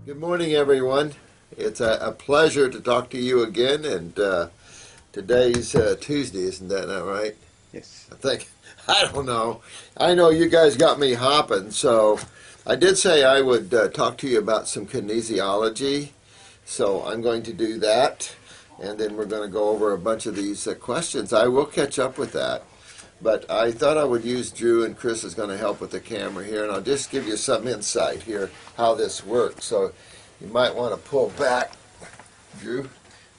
Good morning, everyone. It's a pleasure to talk to you again. And today's Tuesday, isn't that not right? Yes. I think. I don't know. I know you guys got me hopping. So I did say I would talk to you about some kinesiology. So I'm going to do that. And then we're going to go over a bunch of these questions. I will catch up with that. But I thought I would use Drew, and Chris is going to help with the camera here, and I'll just give you some insight here how this works. So you might want to pull back, Drew.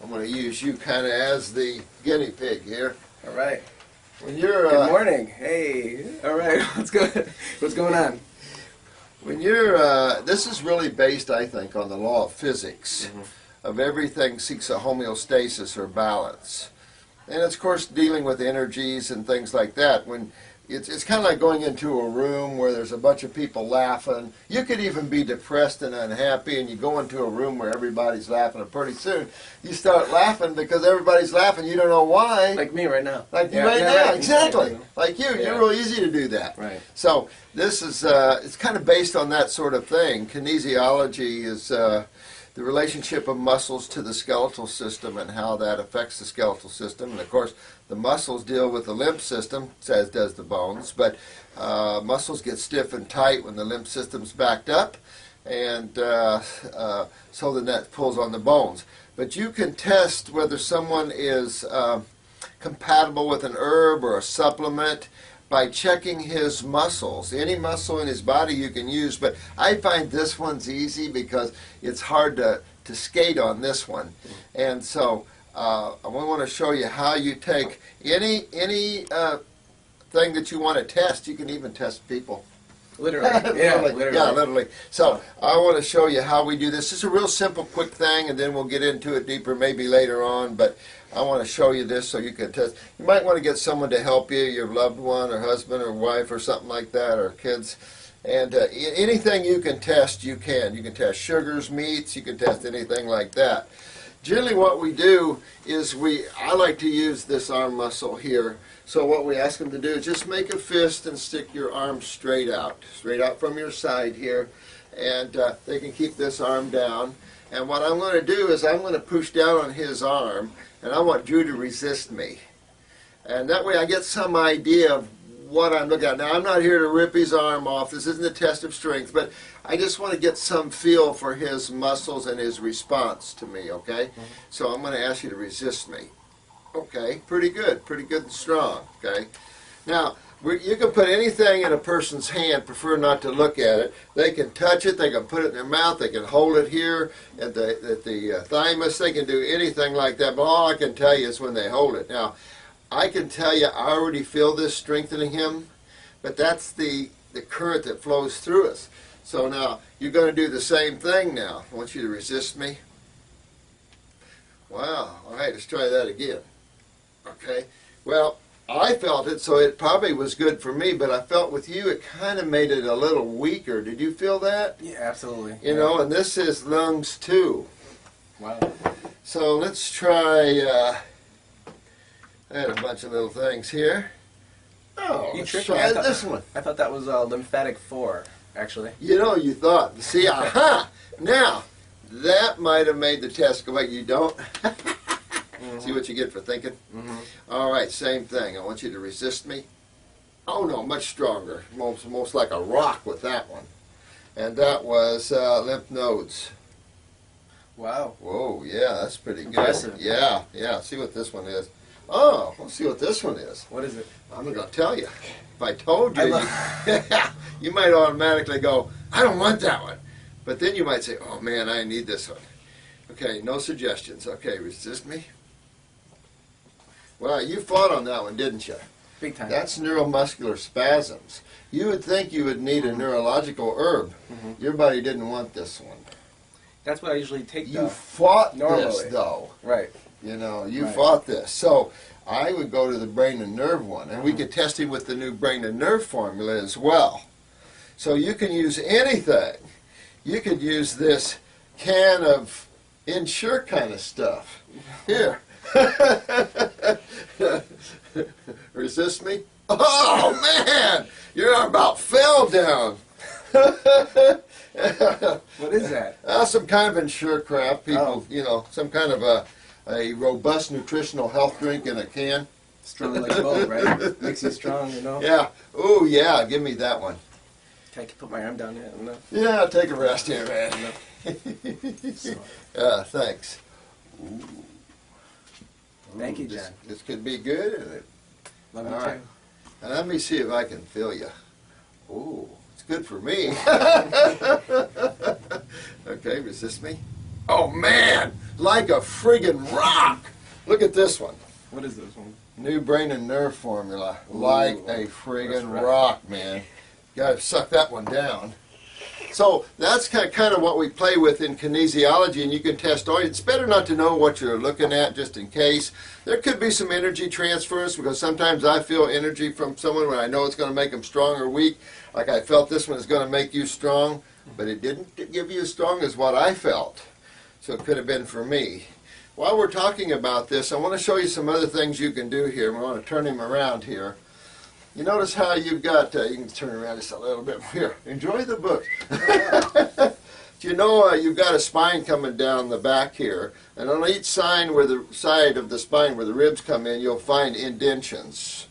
I'm going to use you kind of as the guinea pig here. All right. When you're Good morning. Hey. All right. What's going on? When you're this is really based, I think, on the law of physics. Of everything seeks a homeostasis or balance. And it's, of course, dealing with energies and things like that. When it's kind of like going into a room where there's a bunch of people laughing. You could even be depressed and unhappy, and you go into a room where everybody's laughing, and pretty soon you start laughing because everybody's laughing. You don't know why. Like me right now. Like you right now, right. exactly. Like you. Yeah. You're real easy to do that. Right. So this is it's kind of based on that sort of thing. Kinesiology is the relationship of muscles to the skeletal system and how that affects the skeletal system. And of course, the muscles deal with the lymph system, as does the bones. But muscles get stiff and tight when the lymph system's backed up, and so then that pulls on the bones. But you can test whether someone is compatible with an herb or a supplement by checking his muscles. Any muscle in his body you can use, but I find this one's easy because it's hard to skate on this one. And so I want to show you how you take any thing that you want to test. You can even test people. Literally. Yeah, literally. Yeah, literally. So I want to show you how we do this. It's a real simple, quick thing, and then we'll get into it deeper maybe later on. But I want to show you this so you can test. You might want to get someone to help you, your loved one or husband or wife or something like that, or kids. And anything you can test, you can. You can test sugars, meats, you can test anything like that. Generally what we do is I like to use this arm muscle here. So what we ask them to do is just make a fist and stick your arm straight out from your side here. And they can keep this arm down. And what I'm going to do is I'm going to push down on his arm, and I want Drew to resist me. And that way I get some idea of what I'm looking at. Now, I'm not here to rip his arm off. This isn't a test of strength, but I just want to get some feel for his muscles and his response to me, okay? So I'm going to ask you to resist me. Okay, pretty good and strong, okay? Now, you can put anything in a person's hand, prefer not to look at it. They can touch it, they can put it in their mouth, they can hold it here at the thymus, they can do anything like that, but all I can tell you is when they hold it. Now, I can tell you I already feel this strengthening him, but that's the current that flows through us. So now, you're going to do the same thing now. I want you to resist me. Wow, all right, let's try that again. Okay, well, I felt it, so it probably was good for me, but I felt with you it kind of made it a little weaker. Did you feel that? Yeah, absolutely. You know, and this is lungs too. Wow. So let's try, I had a bunch of little things here. Oh, let's try this one. I thought that was lymphatic 4, actually. You know, you thought. See, aha! Now, that might have made the test go away. You don't? See what you get for thinking? All right, same thing. I want you to resist me. Oh, no, much stronger. Most like a rock with that one. And that was lymph nodes. Wow. Whoa, yeah, that's pretty good. Impressive. Yeah. See what this one is. Oh, let's see what this one is. What is it? I'm going to tell you. If I told you, you might automatically go, I don't want that one. But then you might say, oh, man, I need this one. Okay, no suggestions. Okay, resist me. Well, you fought on that one, didn't you? Big time. That's neuromuscular spasms. You would think you would need a neurological herb. Your body didn't want this one. That's what I usually take, You fought normally. this, though. Right. You know, you fought this. So I would go to the brain and nerve one, and we could test him with the new brain and nerve formula as well. So you can use anything. You could use this can of Ensure kind of stuff. Here. Resist me? Oh, man! Your arm about fell down. What is that? Some kind of insure crap. People, you know, some kind of a robust nutritional health drink in a can. Strong like gold, right? Makes you strong, you know? Yeah. Oh, yeah. Give me that one. Can I put my arm down there? No. Yeah, take a rest here, man. Thanks. Ooh. Thank you, John. This could be good, isn't it? Love you All right. too. And let me see if I can feel you. Ooh, it's good for me. Okay, resist me. Oh, man, like a friggin' rock. Look at this one. What is this one? New brain and nerve formula. Ooh, Like a friggin' that's right. rock, man. Gotta suck that one down. So that's kind of what we play with in kinesiology, and you can test all. It's better not to know what you're looking at, just in case. There could be some energy transfers, because sometimes I feel energy from someone when I know it's going to make them strong or weak. Like I felt this one is going to make you strong, but it didn't give you as strong as what I felt. So it could have been for me. While we're talking about this, I want to show you some other things you can do here. We want to turn him around here. You notice how you've got, you can turn around just a little bit here. Enjoy the book. You know, you've got a spine coming down the back here, and on each side where the side of the spine where the ribs come in, you'll find indentions.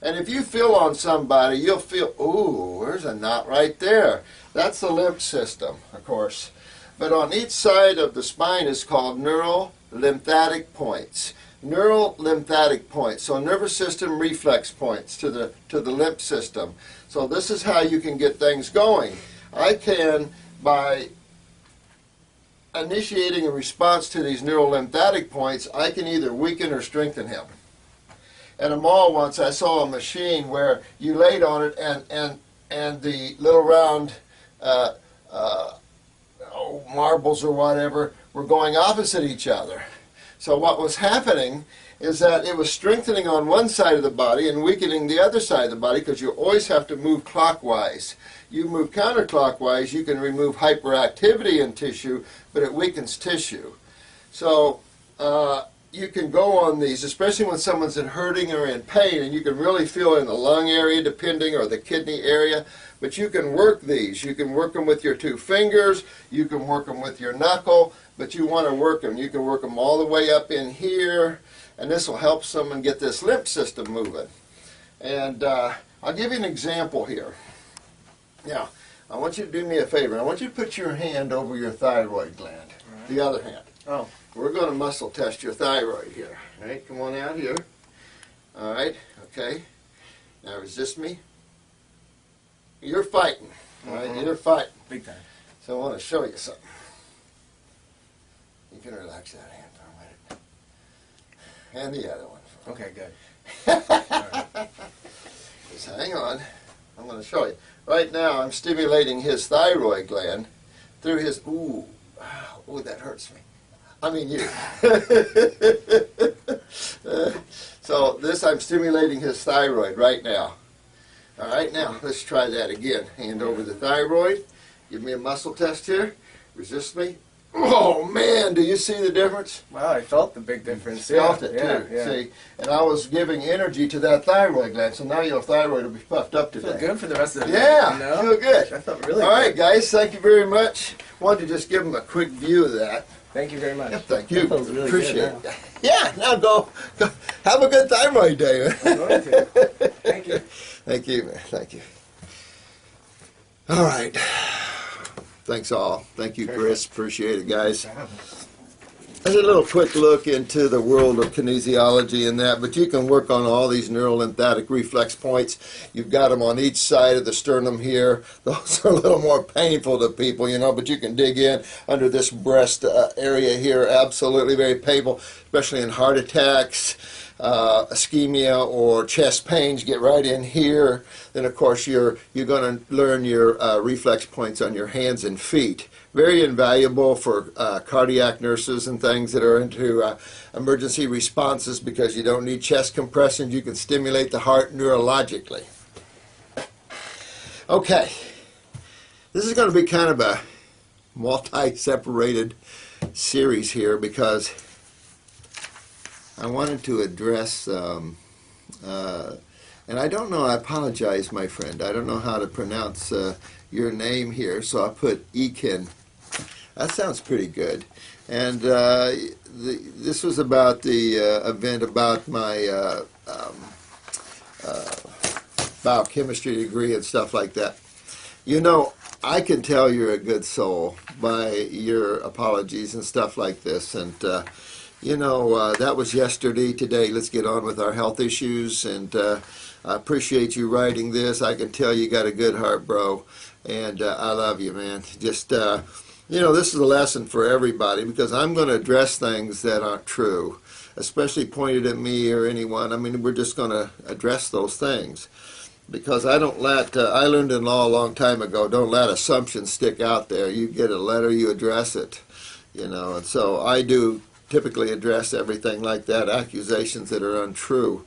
And if you feel on somebody, you'll feel, ooh, there's a knot right there. That's the lymph system, of course. But on each side of the spine is called neural lymphatic points. Neural lymphatic points, so nervous system reflex points to the lymph system. So this is how you can get things going. I can, by initiating a response to these neural lymphatic points, I can either weaken or strengthen him. At a mall once, I saw a machine where you laid on it, and the little round marbles or whatever were going opposite each other. So what was happening is that it was strengthening on one side of the body and weakening the other side of the body, because you always have to move clockwise. You move counterclockwise, you can remove hyperactivity in tissue, but it weakens tissue. So you can go on these, especially when someone's in hurting or in pain, and you can really feel in the lung area depending, or the kidney area. But you can work these. You can work them with your 2 fingers. You can work them with your knuckle. But you want to work them. You can work them all the way up in here. And this will help someone get this lymph system moving. And I'll give you an example here. Now, I want you to do me a favor. I want you to put your hand over your thyroid gland. Right. The other hand. Oh. We're going to muscle test your thyroid here. All right, come on out here. All right, okay. Now resist me. You're fighting. All right, you're fighting. Big time. So I want to show you something. You can relax that hand for a minute. And the other one. Okay, good. Right. Just hang on. I'm going to show you. Right now, I'm stimulating his thyroid gland through his... Ooh, that hurts me. I mean you. So this, I'm stimulating his thyroid right now. All right, now let's try that again. Hand over the thyroid. Give me a muscle test here. Resist me. Oh man, do you see the difference? Wow, I felt the big difference. Felt it too. Yeah. See, and I was giving energy to that thyroid gland, so now your thyroid will be puffed up today. Feel good for the rest of the Yeah, day. You know? feel good. I felt really All good. right, guys, thank you very much. Wanted to just give them a quick view of that. Thank you very much. Yeah, thank you. That feels really Appreciate good it. Yeah, now go have a good thyroid day. I'm going to. Thank you. Thank you, man. Thank you. All right. Thanks all. Thank you, Chris. Appreciate it, guys. That's a little quick look into the world of kinesiology and that, but you can work on all these neural lymphatic reflex points. You've got them on each side of the sternum here. Those are a little more painful to people, you know, but you can dig in under this breast area here. Absolutely very painful, especially in heart attacks, ischemia, or chest pains. Get right in here. Then, of course, you're going to learn your reflex points on your hands and feet. Very invaluable for cardiac nurses and things that are into emergency responses, because you don't need chest compressions. You can stimulate the heart neurologically. Okay, this is going to be kind of a multi-separated series here, because I wanted to address, and I don't know, I apologize, my friend. I don't know how to pronounce your name here, so I put Ekin That sounds pretty good. And this was about the event about my biochemistry degree and stuff like that. You know, I can tell you're a good soul by your apologies and stuff like this. And, that was yesterday. Today, let's get on with our health issues. And I appreciate you writing this. I can tell you got a good heart, bro. And I love you, man. Just, this is a lesson for everybody because I'm going to address things that aren't true, especially pointed at me or anyone. I mean, we're just going to address those things. Because I don't let, I learned in law a long time ago, don't let assumptions stick out there. You get a letter, you address it, and so I do typically address everything like that, accusations that are untrue.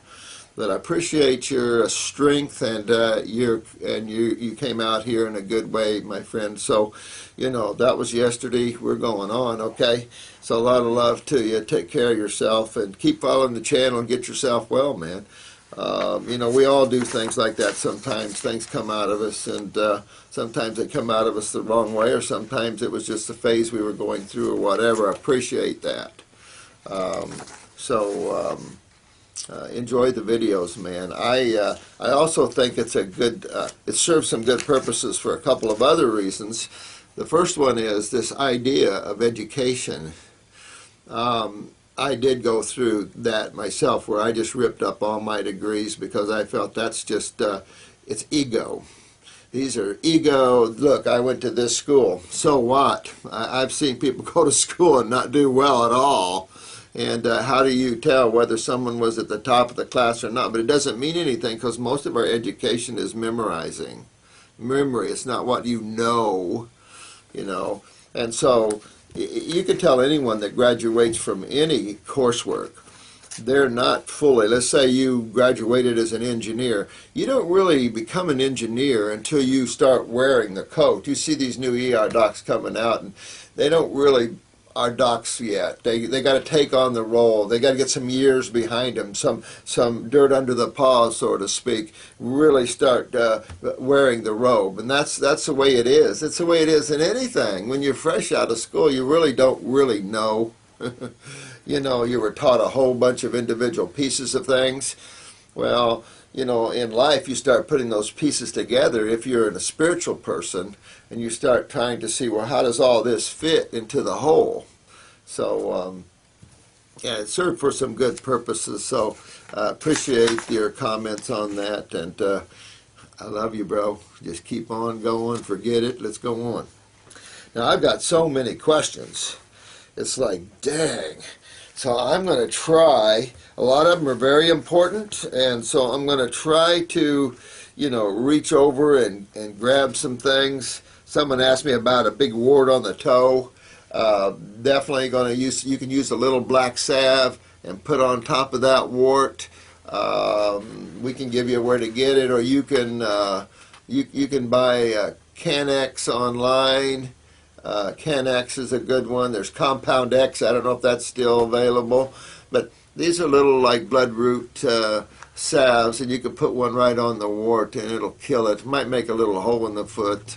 But I appreciate your strength and you came out here in a good way, my friend. So, that was yesterday. We're going on, okay? So a lot of love to you. Take care of yourself and keep following the channel and get yourself well, man. We all do things like that sometimes. Things come out of us, and sometimes they come out of us the wrong way, or sometimes it was just the phase we were going through or whatever. I appreciate that. Enjoy the videos, man. I also think it's a good, it serves some good purposes for a couple of other reasons. The first one is this idea of education. I did go through that myself where I just ripped up all my degrees because I felt that's just, it's ego. These are ego. Look, I went to this school. So what? I've seen people go to school and not do well at all. And how do you tell whether someone was at the top of the class or not? But it doesn't mean anything because most of our education is memorizing. Memory, it's not what you know. And so you can tell anyone that graduates from any coursework, they're not fully, let's say you graduated as an engineer, you don't really become an engineer until you start wearing the coat. You see these new ER docs coming out and they don't really are docs yet. They got to take on the role. They got to get some years behind them, some dirt under the paws, so to speak. Really start wearing the robe, and that's the way it is. It's the way it is in anything. When you're fresh out of school, you really don't really know. You were taught a whole bunch of individual pieces of things. Well, in life you start putting those pieces together if you're a spiritual person and you start trying to see, well, how does all this fit into the whole? So, it served for some good purposes. So, appreciate your comments on that. And I love you, bro. Just keep on going. Forget it. Let's go on. Now, I've got so many questions. It's like, dang. So I'm going to try, a lot of them are very important, and so I'm going to try to, reach over and grab some things. Someone asked me about a big wart on the toe. Definitely going to use, you can use a little black salve and put on top of that wart. We can give you where to get it, or you can, you can buy Canex online. Canex is a good one. There's Compound X. I don't know if that's still available. But these are little like bloodroot salves, and you can put one right on the wart and it'll kill it. Might make a little hole in the foot.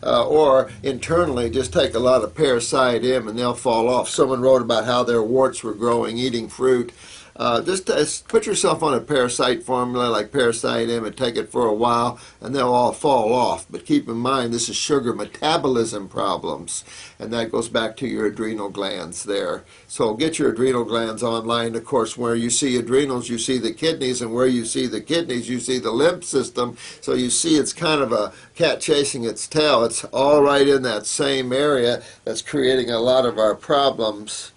Or internally, just take a lot of Parasite M and they'll fall off. Someone wrote about how their warts were growing eating fruit. Just put yourself on a Parasite formula like Parasite M and take it for a while and they'll all fall off. But keep in mind this is sugar metabolism problems, and that goes back to your adrenal glands there. So get your adrenal glands online. Of course, where you see adrenals you see the kidneys, and where you see the kidneys you see the lymph system. So you see it's kind of a cat chasing its tail. It's all right in that same area that's creating a lot of our problems.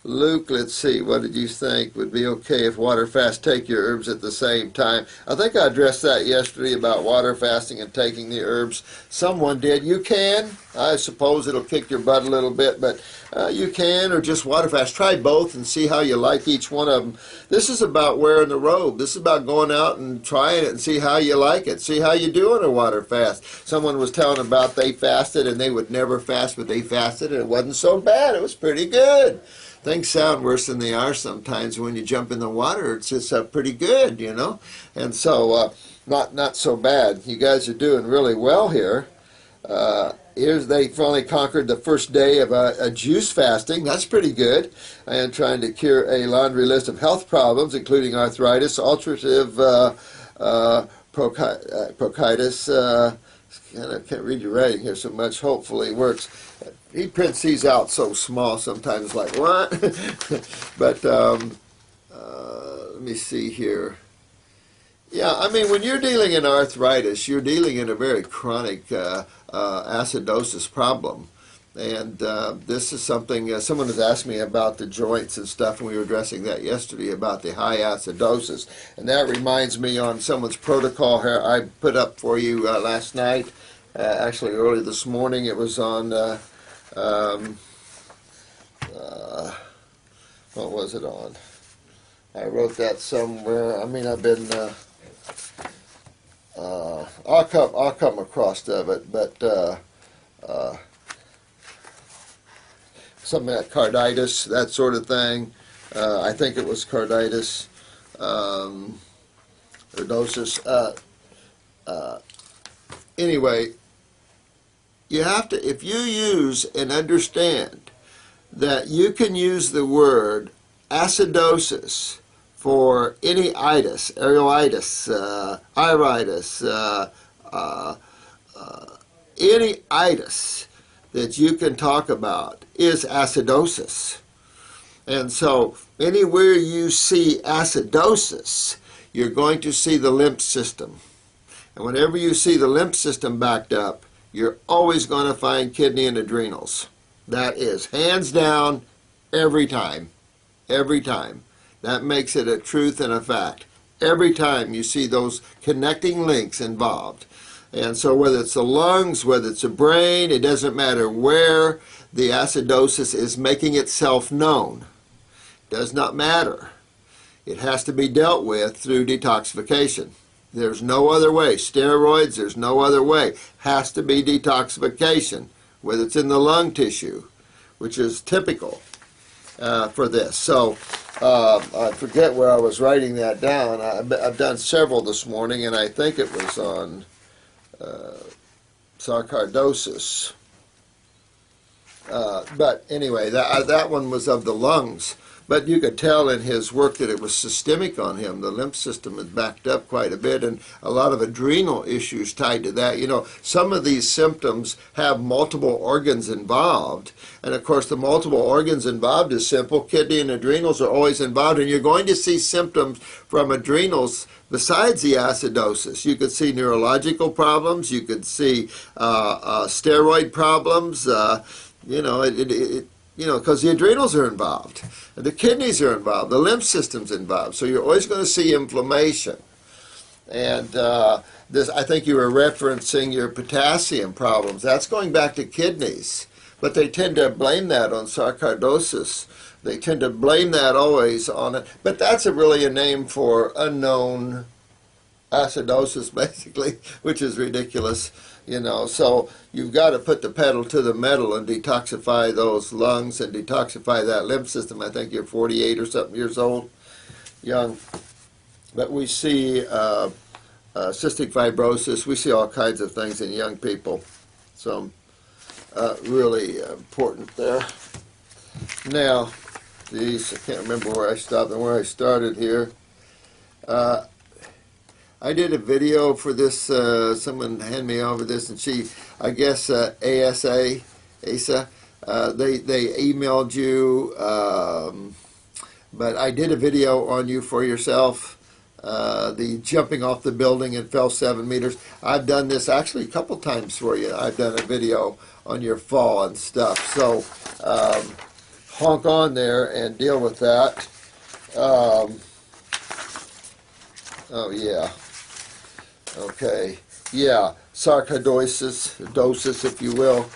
Luke, let's let's see, what did you think would be okay if water fast, take your herbs at the same time? I think I addressed that yesterday about water fasting and taking the herbs. Someone did. You can. I suppose it'll kick your butt a little bit, but you can, or just water fast. Try both and see how you like each one of them. This is about wearing the robe. This is about going out and trying it and see how you like it. See how you do on a water fast. Someone was telling about they fasted and they would never fast, but they fasted and it wasn't so bad. It was pretty good. Things sound worse than they are sometimes. When you jump in the water, it's just pretty good, you know. And so, not so bad. You guys are doing really well here. Here's they finally conquered the first day of a juice fasting. That's pretty good. And trying to cure a laundry list of health problems, including arthritis, ulcerative bronchitis. I can't read your writing here so much. Hopefully it works. He prints these out so small sometimes, like, what? But let me see here. Yeah, I mean, when you're dealing in arthritis, you're dealing in a very chronic acidosis problem. And this is something, someone has asked me about the joints and stuff, and we were addressing that yesterday about the high acidosis. And that reminds me on someone's protocol here I put up for you last night, actually early this morning. It was on, what was it on? I wrote that somewhere. I mean, I've been... I'll come across of it, but something like carditis, that sort of thing. I think it was carditis, ordosis. Anyway, you have to, if you use and understand that you can use the word acidosis for any itis, areoitis, iritis, any itis that you can talk about is acidosis. And so anywhere you see acidosis, you're going to see the lymph system. And whenever you see the lymph system backed up, you're always going to find kidney and adrenals. That is hands down every time. Every time. That makes it a truth and a fact. Every time you see those connecting links involved. And so whether it's the lungs, whether it's the brain, it doesn't matter where the acidosis is making itself known. Does not matter. It has to be dealt with through detoxification. There's no other way. Steroids, there's no other way. Has to be detoxification, whether it's in the lung tissue, which is typical for this. So I forget where I was writing that down. I've done several this morning, and I think it was on sarcoidosis. But anyway, that one was of the lungs. But you could tell in his work that it was systemic on him. The lymph system had backed up quite a bit, and a lot of adrenal issues tied to that. You know, some of these symptoms have multiple organs involved. And of course, the multiple organs involved is simple. Kidney and adrenals are always involved, and you're going to see symptoms from adrenals besides the acidosis. You could see neurological problems. You could see steroid problems. Because the adrenals are involved, the kidneys are involved, the lymph system's involved. So you're always going to see inflammation. And this, I think you were referencing your potassium problems. That's going back to kidneys. But they tend to blame that on sarcoidosis. They tend to blame that always on it. But that's really a name for unknown acidosis, basically, which is ridiculous. You know, so you've got to put the pedal to the metal and detoxify those lungs and detoxify that lymph system. I think you're 48 or something years old, young. But we see cystic fibrosis. We see all kinds of things in young people. So really important there. Now, geez, I can't remember where I stopped and where I started here. I did a video for this, someone handed me over this, and she, I guess ASA, they emailed you, but I did a video on you for yourself, the jumping off the building and fell 7 meters. I've done this actually a couple times for you. I've done a video on your fall and stuff. So honk on there and deal with that. Oh yeah. Okay. Yeah. Sarcoidosis, if you will.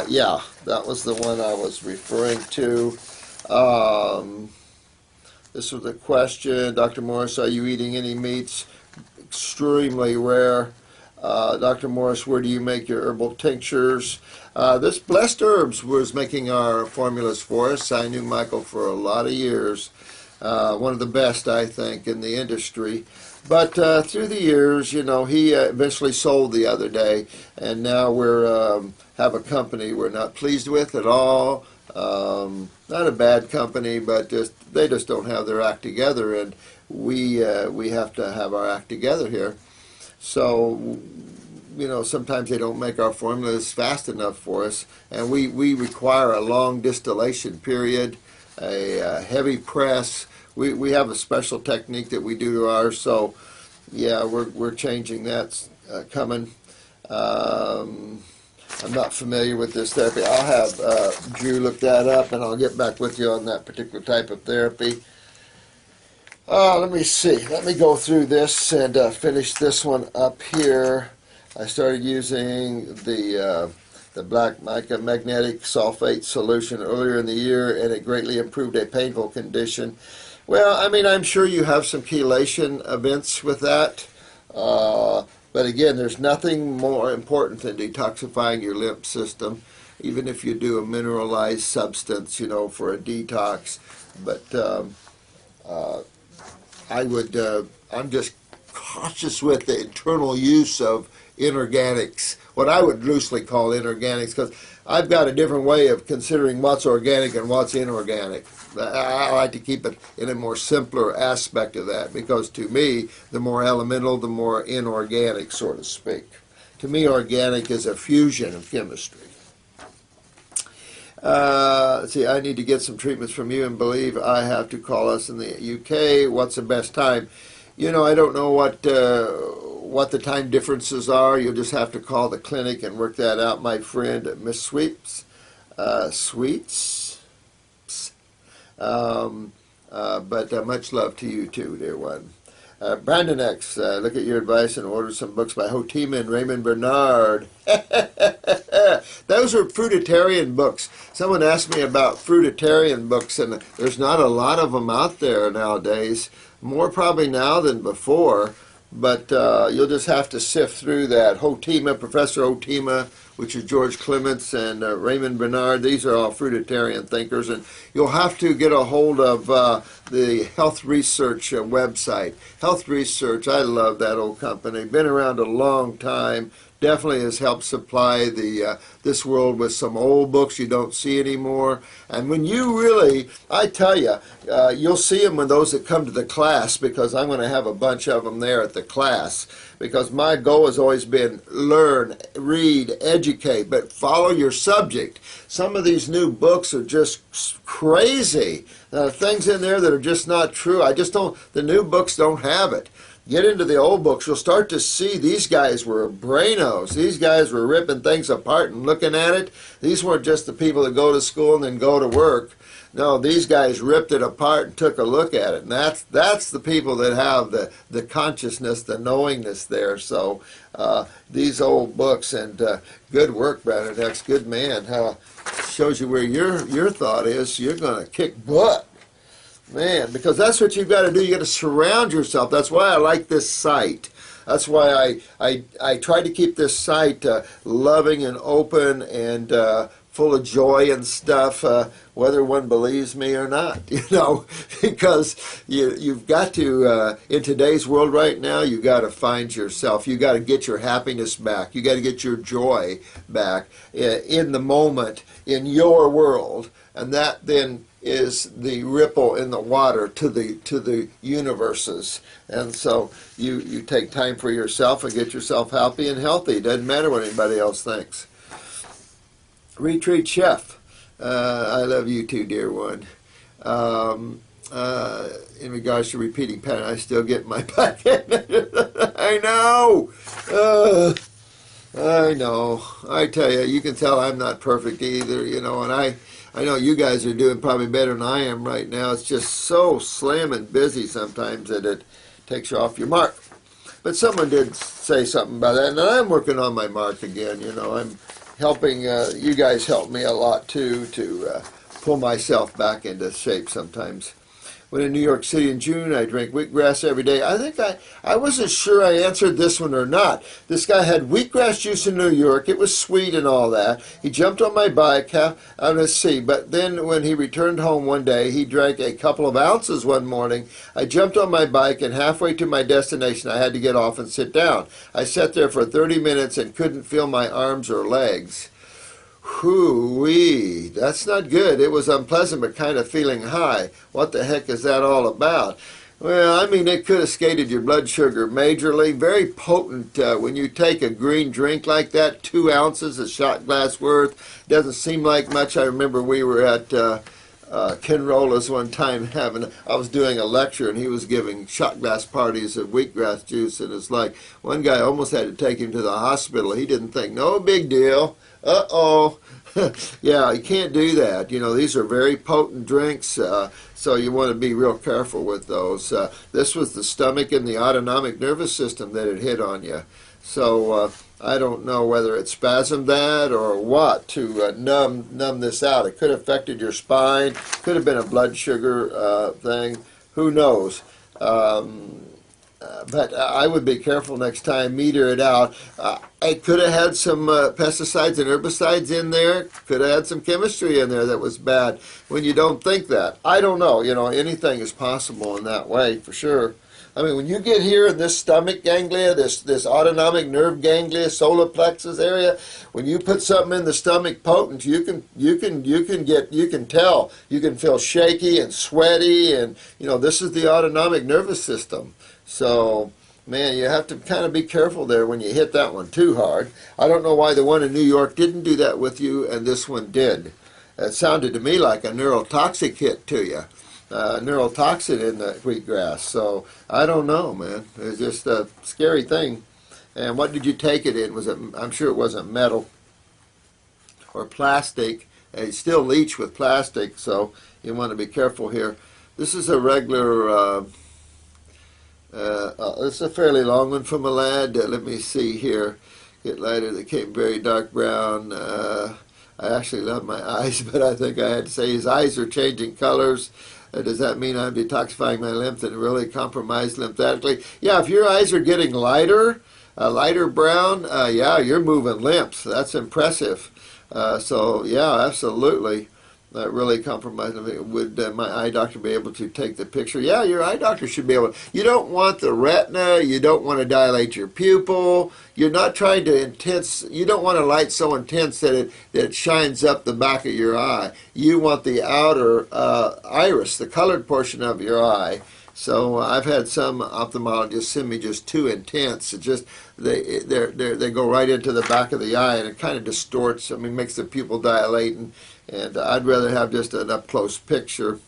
Yeah, that was the one I was referring to. This was a question. Dr. Morris, are you eating any meats? Extremely rare. Dr. Morris, where do you make your herbal tinctures? This Blessed Herbs was making our formulas for us. I knew Michael for a lot of years. One of the best, I think, in the industry. But through the years, you know, he eventually sold the other day, and now we're have a company we're not pleased with at all. Not a bad company, but they just don't have their act together, and we have to have our act together here. So, you know, sometimes they don't make our formulas fast enough for us, and we require a long distillation period, a heavy press. We have a special technique that we do to ours, so yeah, we're changing that coming. I'm not familiar with this therapy. I'll have Drew look that up, and I'll get back with you on that particular type of therapy. Let me see. Let me go through this and finish this one up here. I started using the black mica magnetic sulfate solution earlier in the year, and it greatly improved a painful condition. Well, I mean, I'm sure you have some chelation events with that. But again, there's nothing more important than detoxifying your lymph system, even if you do a mineralized substance, you know, for a detox. But I'm just cautious with the internal use of inorganics, what I would loosely call inorganics, because I've got a different way of considering what's organic and what's inorganic. I like to keep it in a more simpler aspect of that, because to me, the more elemental, the more inorganic, so to speak. To me, organic is a fusion of chemistry. Let's see, I need to get some treatments from you and believe I have to call us in the UK. What's the best time? You know, I don't know what the time differences are. You'll just have to call the clinic and work that out, my friend, Miss Sweets. But much love to you too, dear one. Brandon X, look at your advice and order some books by Hotima and Raymond Bernard. Those are fruitarian books. Someone asked me about fruitarian books, and there's not a lot of them out there nowadays. More probably now than before, but you'll just have to sift through that. Hotima, Professor Hotima, which is George Clements, and Raymond Bernard. These are all fruitarian thinkers, and you'll have to get a hold of the Health Research website. Health Research, I love that old company. Been around a long time. Definitely has helped supply this world with some old books you don't see anymore. And when you really, I tell you, you'll see them when those that come to the class, because I'm going to have a bunch of them there at the class. Because my goal has always been learn, read, educate, but follow your subject. Some of these new books are just crazy. Things in there that are just not true. The new books don't have it. Get into the old books, you'll start to see these guys were brainos. These guys were ripping things apart and looking at it. These weren't just the people that go to school and then go to work. No, these guys ripped it apart and took a look at it. And that's the people that have the consciousness, the knowingness there. So these old books, and good work, Brandon X, good man. Shows you where your thought is. You're going to kick butt. Man, because that's what you've got to do. You've got to surround yourself. That's why I like this site. That's why I try to keep this site loving and open and full of joy and stuff, whether one believes me or not, you know, because you've got to, in today's world right now, you've got to find yourself. You've got to get your happiness back. You've got to get your joy back in the moment, in your world, and that then is the ripple in the water to the universes. And so you take time for yourself and get yourself happy and healthy. Doesn't matter what anybody else thinks. Retreat Chef, I love you too, dear one. In regards to repeating pattern, I still get my back. I know. I know. I tell you, you can tell I'm not perfect either, you know, and I know you guys are doing probably better than I am right now. It's just so slim and busy sometimes that it takes you off your mark. But someone did say something about that, and I'm working on my mark again. You know, I'm helping, you guys help me a lot too to pull myself back into shape sometimes. When in New York City in June, I drank wheatgrass every day. I think I wasn't sure I answered this one or not. This guy had wheatgrass juice in New York. It was sweet and all that. He jumped on my bike, let's see, but then when he returned home one day, he drank a couple of ounces one morning. I jumped on my bike, and halfway to my destination, I had to get off and sit down. I sat there for 30 minutes and couldn't feel my arms or legs. Whoo-wee, that's not good. It was unpleasant but kind of feeling high. What the heck is that all about? Well, I mean, it could have skated your blood sugar majorly. Very potent when you take a green drink like that, 2 ounces, a shot glass worth. Doesn't seem like much. I remember we were at Ken Rola's one time I was doing a lecture, and he was giving shot glass parties of wheatgrass juice, and it's like one guy almost had to take him to the hospital. He didn't think, no big deal. Uh-oh. Yeah, you can't do that. You know, these are very potent drinks, so you want to be real careful with those. This was the stomach and the autonomic nervous system that it hit on you. So I don't know whether it spasmed that or what to numb this out. It could have affected your spine. Could have been a blood sugar thing. Who knows? But I would be careful next time, meter it out. I could have had some pesticides and herbicides in there. Could have had some chemistry in there that was bad when you don't think that. I don't know. You know, anything is possible in that way, for sure. I mean, when you get here in this stomach ganglia, this autonomic nerve ganglia, solar plexus area, when you put something in the stomach potent, you can tell. You can feel shaky and sweaty, and you know, this is the autonomic nervous system. So, man, you have to kind of be careful there when you hit that one too hard. I don't know why the one in New York didn't do that with you and this one did. It sounded to me like a neurotoxic hit to you. Neurotoxin in the wheatgrass. So, I don't know, man. It's just a scary thing. And what did you take it in? Was it? I'm sure it wasn't metal or plastic. It's still leach with plastic, so you want to be careful here. This is a regular... this is a fairly long one from a lad. Let me see here. Get lighter. They came very dark brown. I actually love my eyes, but I think I had to say his eyes are changing colors. Does that mean I'm detoxifying my lymph and really compromised lymphatically? Yeah, if your eyes are getting lighter, lighter brown, yeah, you're moving lymphs. That's impressive. So, yeah, absolutely. Really compromised. Would my eye doctor be able to take the picture? Yeah, your eye doctor should be able to. You don't want the retina. You don't want to dilate your pupil. You're not trying to you don't want a light so intense that it shines up the back of your eye. You want the outer iris, the colored portion of your eye. So I've had some ophthalmologists send me just too intense. It just they go right into the back of the eye, and it kind of distorts. I mean, makes the pupil dilate, and I'd rather have just an up-close picture.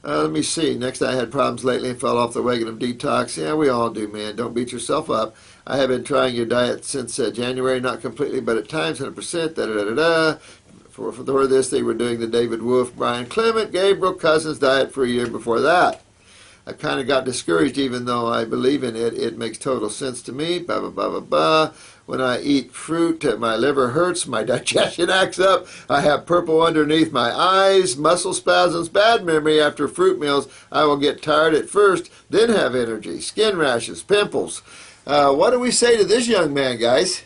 Let me see. Next, I had problems lately and fell off the wagon of detox. Yeah, we all do, man. Don't beat yourself up. I have been trying your diet since January, not completely, but at times 100%. Da-da-da-da-da. For this, they were doing the David Wolf, Brian Clement, Gabriel Cousins diet for a year before that. I kind of got discouraged, even though I believe in it. It makes total sense to me. Blah, blah, blah, blah, blah. When I eat fruit, my liver hurts, my digestion acts up, I have purple underneath my eyes, muscle spasms, bad memory after fruit meals. I will get tired at first, then have energy, skin rashes, pimples. What do we say to this young man, guys?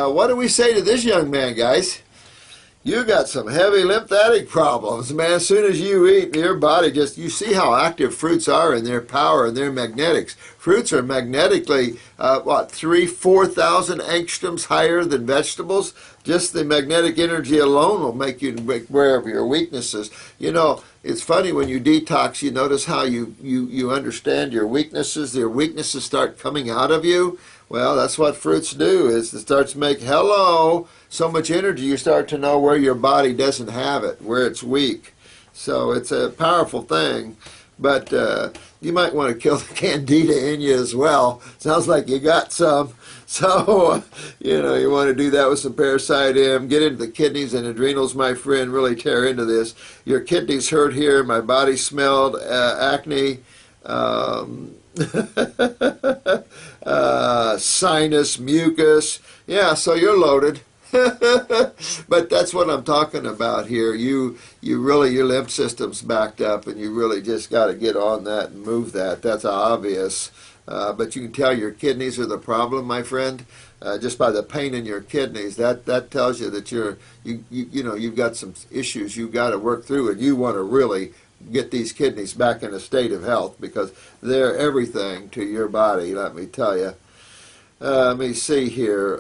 What do we say to this young man, guys? You got some heavy lymphatic problems, man. As soon as you eat, your body you see how active fruits are in their power and their magnetics. Fruits are magnetically, 4,000 angstroms higher than vegetables. Just the magnetic energy alone will make you aware of your weaknesses. You know, it's funny when you detox, you notice how you understand your weaknesses. Your weaknesses start coming out of you. Well, that's what fruits do, is it starts to make, hello, so much energy, you start to know where your body doesn't have it, where it's weak. So it's a powerful thing. But you might want to kill the candida in you as well. Sounds like you got some. So, you know, you want to do that with some Parasite M. Get into the kidneys and adrenals, my friend. Really tear into this. Your kidneys hurt here. My body smelled acne. Sinus, mucus. Yeah, so you're loaded. But that's what I'm talking about here. You really, your lymph system's backed up, and you really just got to get on that and move that. That's obvious. But you can tell your kidneys are the problem, my friend, just by the pain in your kidneys. That tells you that you know, you've got some issues you've got to work through, and you want to really get these kidneys back in a state of health, because they're everything to your body, let me tell you. Let me see here.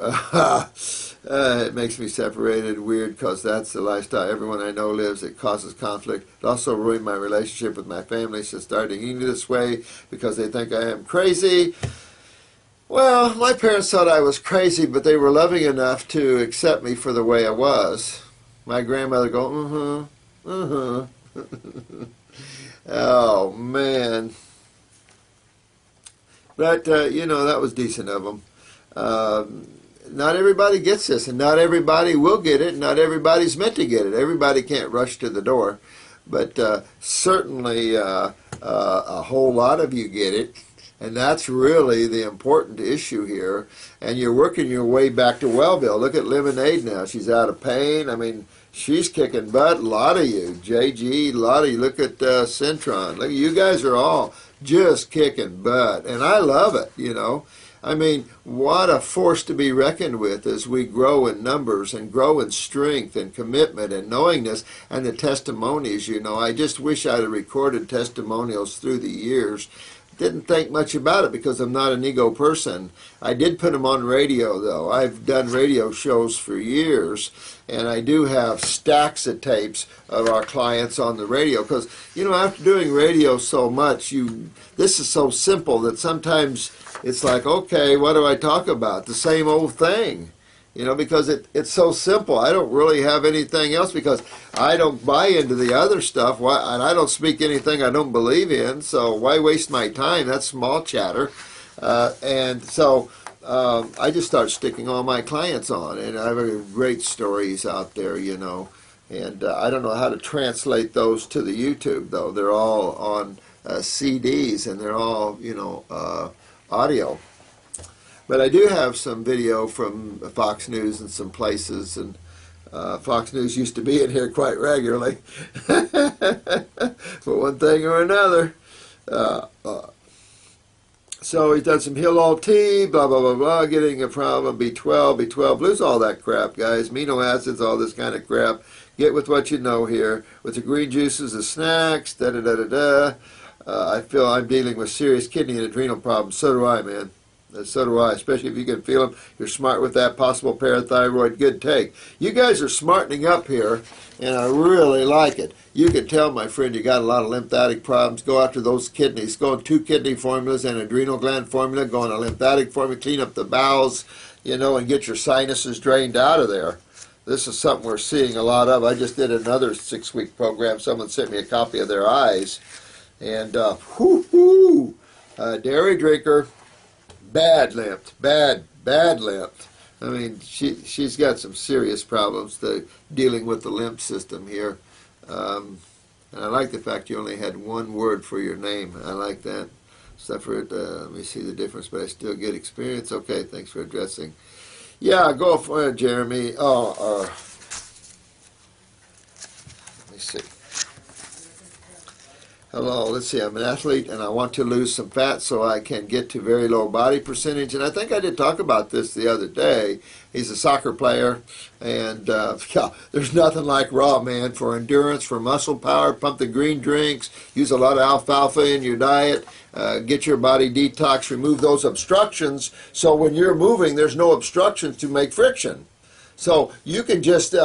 It makes me separated, weird, because that's the lifestyle everyone I know lives. It causes conflict. It also ruined my relationship with my family since starting eating this way because they think I am crazy. Well, my parents thought I was crazy, but they were loving enough to accept me for the way I was. My grandmother go, oh, man. But, you know, that was decent of them. Not everybody gets this, and not everybody will get it, and not everybody's meant to get it. Everybody can't rush to the door. But certainly a whole lot of you get it, and that's really the important issue here. And you're working your way back to Wellville. Look at Lemonade now. She's out of pain. I mean, she's kicking butt. A lot of you. JG, a lot of you. Look at Centron. Look, you guys are all just kicking butt, and I love it, you know. I mean, what a force to be reckoned with as we grow in numbers and grow in strength and commitment and knowingness, and the testimonies, you know. I just wish I'd have recorded testimonials through the years. Didn't think much about it because I'm not an ego person. I did put them on radio, though. I've done radio shows for years, and I do have stacks of tapes of our clients on the radio because, you know, after doing radio so much, this is so simple that sometimes it's like, okay, what do I talk about? The same old thing. You know, because it's so simple. I don't really have anything else because I don't buy into the other stuff. And I don't speak anything I don't believe in. So why waste my time? That's small chatter. And so I just start sticking all my clients on. And I have great stories out there, you know. And I don't know how to translate those to the YouTube, though. They're all on CDs, and they're all, you know, audio. But I do have some video from Fox News and some places, and Fox News used to be in here quite regularly, for one thing or another. So he's done some Heal-All tea, blah, blah, blah, blah, getting a problem, B12, lose all that crap, guys, amino acids, all this kind of crap. Get with what you know here. With the green juices, the snacks, da-da-da-da-da. I feel I'm dealing with serious kidney and adrenal problems. So do I, man. So do I, especially if you can feel them. You're smart with that possible parathyroid. Good take. You guys are smartening up here, and I really like it. You can tell, my friend, you got a lot of lymphatic problems. Go after those kidneys. Go on 2 kidney formulas and adrenal gland formula. Go on a lymphatic formula. Clean up the bowels, you know, and get your sinuses drained out of there. This is something we're seeing a lot of. I just did another 6-week program. Someone sent me a copy of their eyes. And, dairy drinker. Bad lymph, bad lymph. I mean, she's got some serious problems dealing with the lymph system here. And I like the fact you only had one word for your name. I like that. Suffered, let me see the difference, but I still get experience. Okay, thanks for addressing. Yeah, go for it, Jeremy. Let me see. Hello, let's see, I'm an athlete and I want to lose some fat so I can get to very low body percentage. And I think I did talk about this the other day. He's a soccer player, and yeah, there's nothing like raw, man, for endurance, for muscle power. Pump the green drinks, use a lot of alfalfa in your diet, get your body detox, remove those obstructions so when you're moving there's no obstructions to make friction. So you can just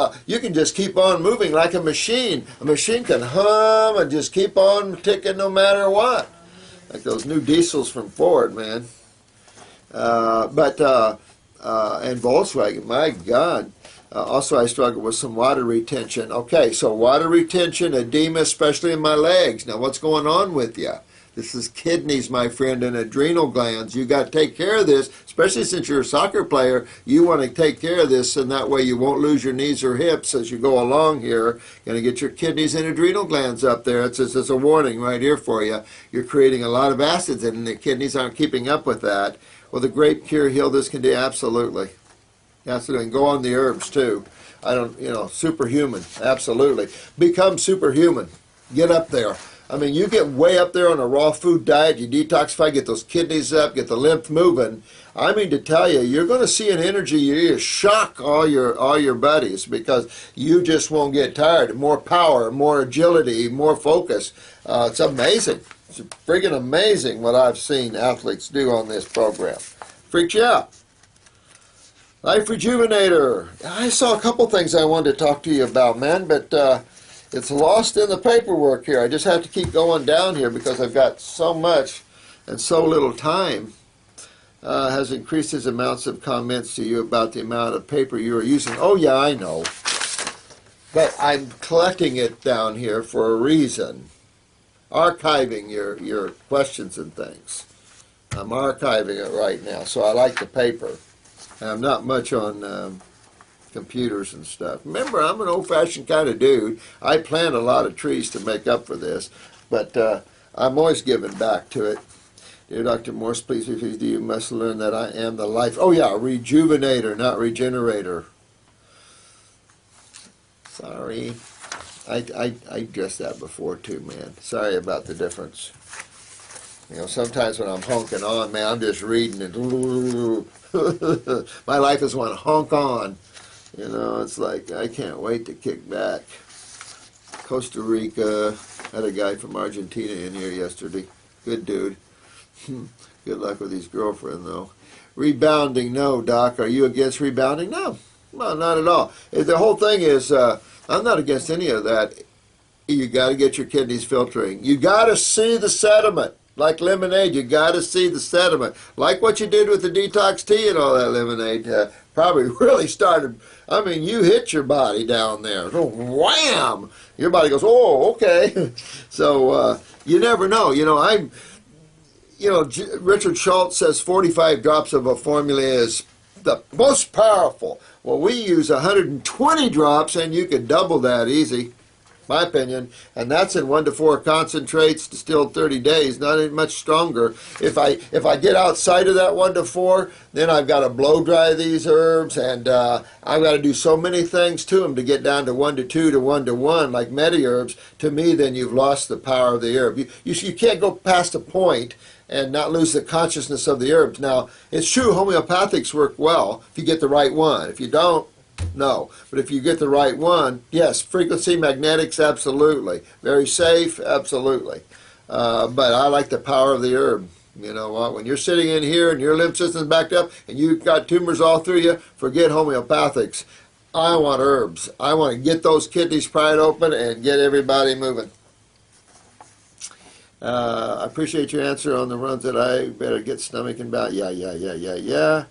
keep on moving like a machine. A machine can hum and just keep on ticking no matter what. Like those new diesels from Ford, man. And Volkswagen, my God. Also, I struggle with some water retention. Okay, so water retention, edema, especially in my legs. Now, what's going on with you? This is kidneys, my friend, and adrenal glands. You got to take care of this, especially since you're a soccer player. You want to take care of this, and that way you won't lose your knees or hips as you go along here. Going to get your kidneys and adrenal glands up there. It's a warning right here for you. You're creating a lot of acids, and the kidneys aren't keeping up with that. Will the grape cure heal this condition? Absolutely. Absolutely. And go on the herbs too. Superhuman. Absolutely. Become superhuman. Get up there. I mean, you get way up there on a raw food diet, you detoxify, get those kidneys up, get the lymph moving. I mean to tell you, you're going to see an energy, you shock all your buddies because you just won't get tired. More power, more agility, more focus. It's amazing. It's friggin' amazing what I've seen athletes do on this program. Freaks you out. Life Rejuvenator. I saw a couple things I wanted to talk to you about, man, but it's lost in the paperwork here. I just have to keep going down here because I've got so much and so little time. Has increased his amounts of comments to you about the amount of paper you are using. Oh, yeah, I know. But I'm collecting it down here for a reason. Archiving your questions and things. I'm archiving it right now, so I like the paper. I'm not much on computers and stuff. Remember, I'm an old-fashioned kind of dude. I plant a lot of trees to make up for this, but I'm always giving back to it. Dear Dr. Morse, please refuse. You must learn that I am the life. Oh yeah, rejuvenator, not regenerator. Sorry. I addressed that before too, man. Sorry about the difference. You know, sometimes when I'm honking on, man, I'm just reading and my life is one honk on. You know, it's like I can't wait to kick back. Costa Rica, had a guy from Argentina in here yesterday. Good dude. Good luck with his girlfriend, though. Rebounding, no, Doc. Are you against rebounding? No, well, not at all. The whole thing is, I'm not against any of that. You got to get your kidneys filtering. You got to see the sediment. Like lemonade, you got to see the sediment. Like what you did with the detox tea and all that lemonade. Probably really started, I mean, you hit your body down there. Oh, wham! Your body goes, oh, okay. So you never know. Richard Schultz says 45 drops of a formula is the most powerful. Well, we use 120 drops, and you could double that easy. My opinion, and that's in 1 to 4 concentrates, distilled 30 days, not any much stronger. If I get outside of that 1 to 4, then I've got to blow dry these herbs, and I've got to do so many things to them to get down to 1 to 2 to 1 to 1, like MediHerbs. To me, then you've lost the power of the herb. You can't go past a point and not lose the consciousness of the herbs. Now, it's true homeopathics work well if you get the right one. If you don't, no. But if you get the right one, yes, frequency magnetics, absolutely. Very safe, absolutely. But I like the power of the herb. You know what? When you're sitting in here and your lymph system's backed up and you've got tumors all through you, forget homeopathics. I want herbs. I want to get those kidneys pried open and get everybody moving. I appreciate your answer on the runs that I better get stomaching about. Yeah.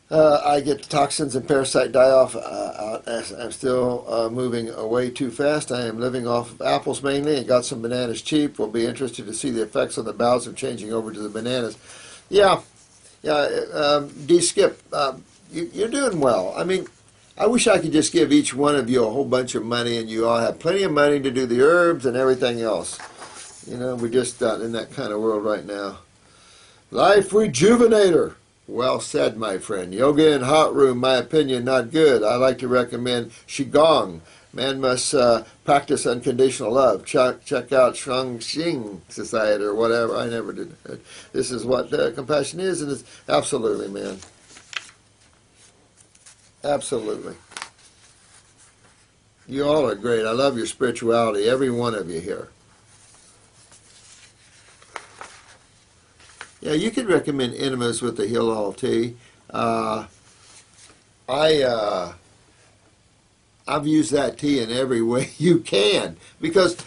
I get toxins and parasite die-off out as I'm still moving away too fast. I am living off of apples mainly and got some bananas cheap. Will be interested to see the effects on the bowels of changing over to the bananas. D-Skip, you're doing well. I mean, I wish I could just give each one of you a whole bunch of money and you all have plenty of money to do the herbs and everything else. You know, we're just not in that kind of world right now. Life Rejuvenator. Well said, my friend. Yoga in hot room, my opinion, not good. I like to recommend Qigong. Man must practice unconditional love. Check out Shang Xing Society or whatever. I never did that. This is what compassion is, and it's absolutely, man. Absolutely. You all are great. I love your spirituality, every one of you here. Yeah, you could recommend enemas with the Heal All tea. I've used that tea in every way you can because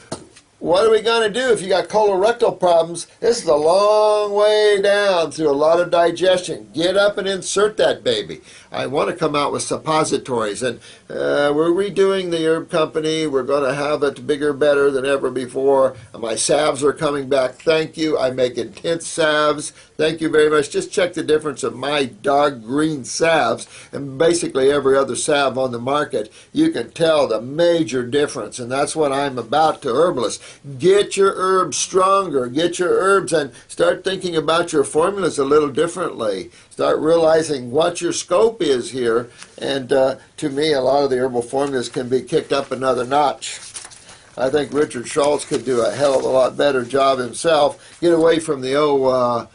what are we going to do if you got colorectal problems? This is a long way down through a lot of digestion. Get up and insert that baby. I want to come out with suppositories, and we're redoing the herb company. We're going to have it bigger, better than ever before. My salves are coming back. Thank you. I make intense salves. Thank you very much. Just check the difference of my dark green salves and basically every other salve on the market. You can tell the major difference, and that's what I'm about to herbalists. Get your herbs stronger. Get your herbs and start thinking about your formulas a little differently. Start realizing what your scope is here. And to me, a lot of the herbal formulas can be kicked up another notch. I think Richard Schultz could do a hell of a lot better job himself. Get away from the old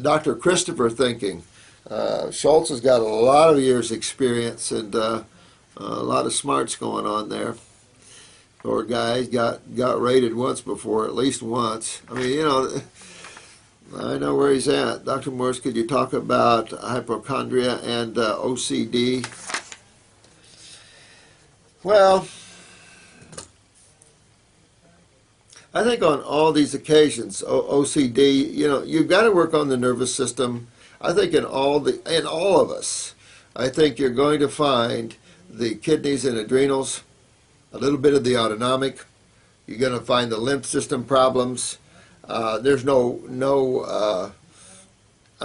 Dr. Christopher thinking. Schultz has got a lot of years experience and a lot of smarts going on there. Poor guy, got raided once before, at least once. I mean, you know, I know where he's at. Dr. Morse, could you talk about hypochondria and OCD? Well, I think on all these occasions, OCD, you know, you've got to work on the nervous system. I think in all of us, I think you're going to find the kidneys and adrenals, a little bit of the autonomic. You're going to find the lymph system problems. There's I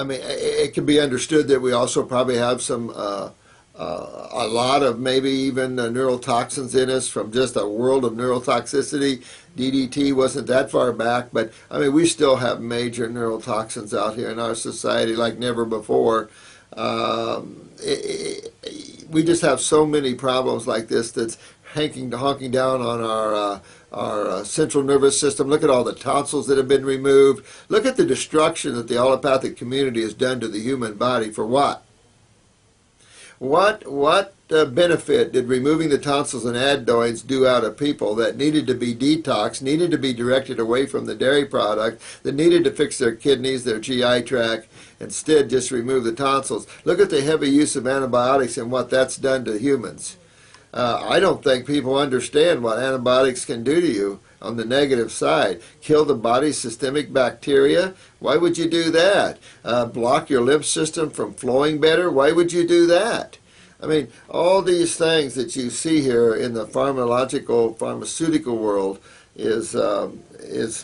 mean, it can be understood that we also probably have some, a lot of maybe even neurotoxins in us from just a world of neurotoxicity. DDT wasn't that far back, but I mean, we still have major neurotoxins out here in our society like never before. We just have so many problems like this that's honking down on our central nervous system. Look at all the tonsils that have been removed. Look at the destruction that the allopathic community has done to the human body. For what? What benefit did removing the tonsils and adenoids do out of people that needed to be detoxed, needed to be directed away from the dairy product, that needed to fix their kidneys, their GI tract, instead just remove the tonsils? Look at the heavy use of antibiotics and what that's done to humans. I don't think people understand what antibiotics can do to you on the negative side. Kill the body's systemic bacteria? Why would you do that? Block your lymph system from flowing better? Why would you do that? I mean, all these things that you see here in the pharmaceutical world is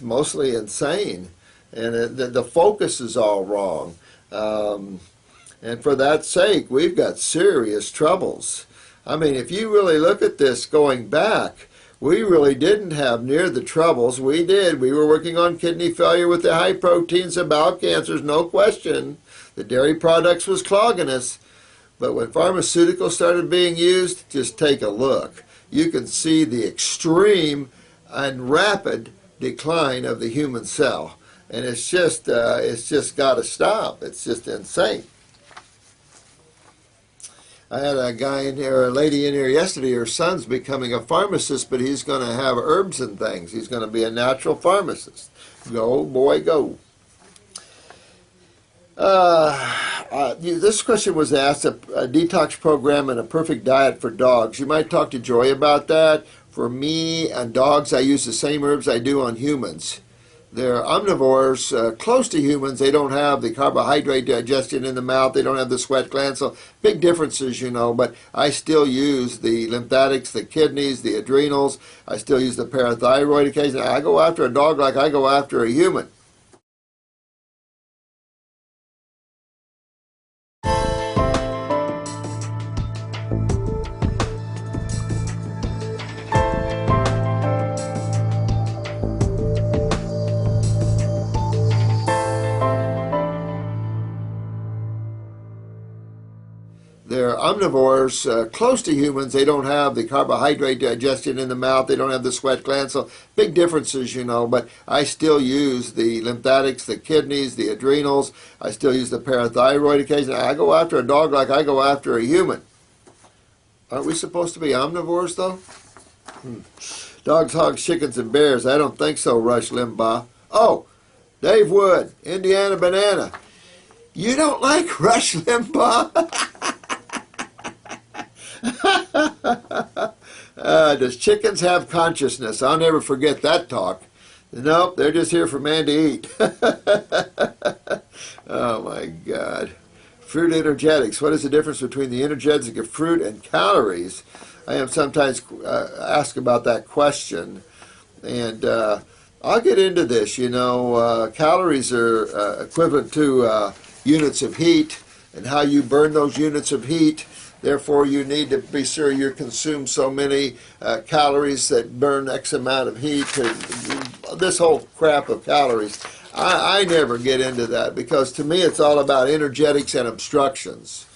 mostly insane. And the focus is all wrong. And for that sake, we've got serious troubles. I mean, if you really look at this going back, we really didn't have near the troubles we did. We were working on kidney failure with the high proteins and bowel cancers, no question. The dairy products was clogging us. But when pharmaceuticals started being used, just take a look. You can see the extreme and rapid decline of the human cell. And it's just got to stop. It's just insane. I had a guy in here, a lady in here yesterday, her son's becoming a pharmacist, but he's going to have herbs and things. He's going to be a natural pharmacist. Go, boy, go. This question was asked, a detox program and a perfect diet for dogs. You might talk to Joy about that. For me and dogs, I use the same herbs I do on humans. They're omnivores, close to humans. They don't have the carbohydrate digestion in the mouth. They don't have the sweat glands. So big differences, you know. But I still use the lymphatics, the kidneys, the adrenals. I still use the parathyroid occasionally. I go after a dog like I go after a human. They're omnivores, close to humans. They don't have the carbohydrate digestion in the mouth. They don't have the sweat glands. So big differences, you know. But I still use the lymphatics, the kidneys, the adrenals. I still use the parathyroid occasionally. I go after a dog like I go after a human. Aren't we supposed to be omnivores, though? Dogs, hogs, chickens, and bears. I don't think so, Rush Limbaugh. Oh, Dave Wood, Indiana Banana. You don't like Rush Limbaugh? Does chickens have consciousness? I'll never forget that talk. Nope, they're just here for man to eat. Oh my God. Fruit energetics. What is the difference between the energetics of fruit and calories? I am sometimes asked about that question. And I'll get into this. Calories are equivalent to units of heat and how you burn those units of heat. Therefore, you need to be sure you consume so many calories that burn X amount of heat. This whole crap of calories. I never get into that because to me it's all about energetics and obstructions.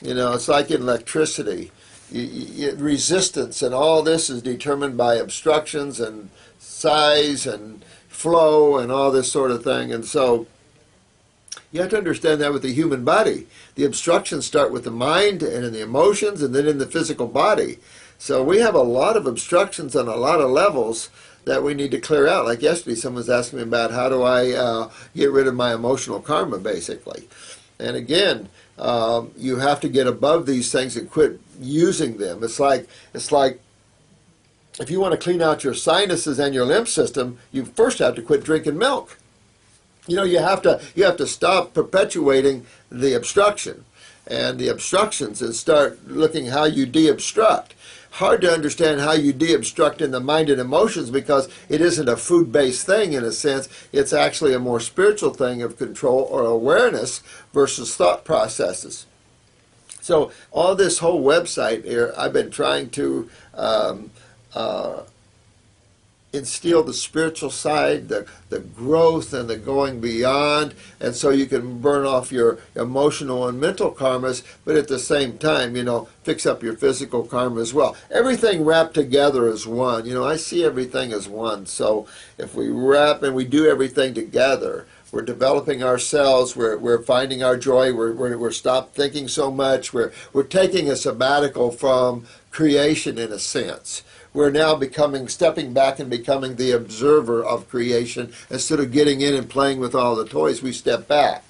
It's like in electricity. Resistance and all this is determined by obstructions and size and flow and all this sort of thing. And so you have to understand that with the human body. The obstructions start with the mind and in the emotions and then in the physical body. So we have a lot of obstructions on a lot of levels that we need to clear out. Like yesterday, someone was asking me about how do I get rid of my emotional karma, basically. And again, you have to get above these things and quit using them. It's like if you want to clean out your sinuses and your lymph system, you first have to quit drinking milk. You have to stop perpetuating the obstruction and the obstructions and start looking how you de-obstruct. Hard to understand how you de-obstruct in the mind and emotions because it isn't a food-based thing in a sense. It's actually a more spiritual thing of control or awareness versus thought processes. So all this whole website here, I've been trying to instill the spiritual side, the growth and the going beyond, and so you can burn off your emotional and mental karmas, but at the same time, fix up your physical karma as well. Everything wrapped together as one. I see everything as one. So if we wrap and we do everything together, we're developing ourselves, we're finding our joy, we're stopped thinking so much, we're taking a sabbatical from creation in a sense. We're now stepping back and becoming the observer of creation. Instead of getting in and playing with all the toys, we step back.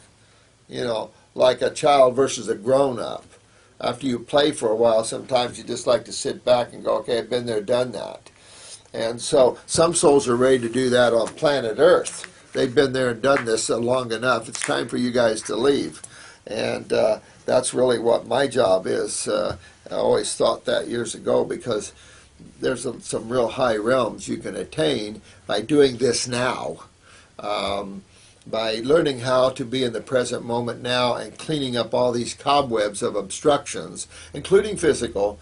Like a child versus a grown-up. After you play for a while, sometimes you just like to sit back and go, okay, I've been there, done that. And so some souls are ready to do that on planet Earth. They've been there and done this long enough. It's time for you guys to leave. And that's really what my job is. I always thought that years ago because there's some real high realms you can attain by doing this now. By learning how to be in the present moment now and cleaning up all these cobwebs of obstructions, including physical,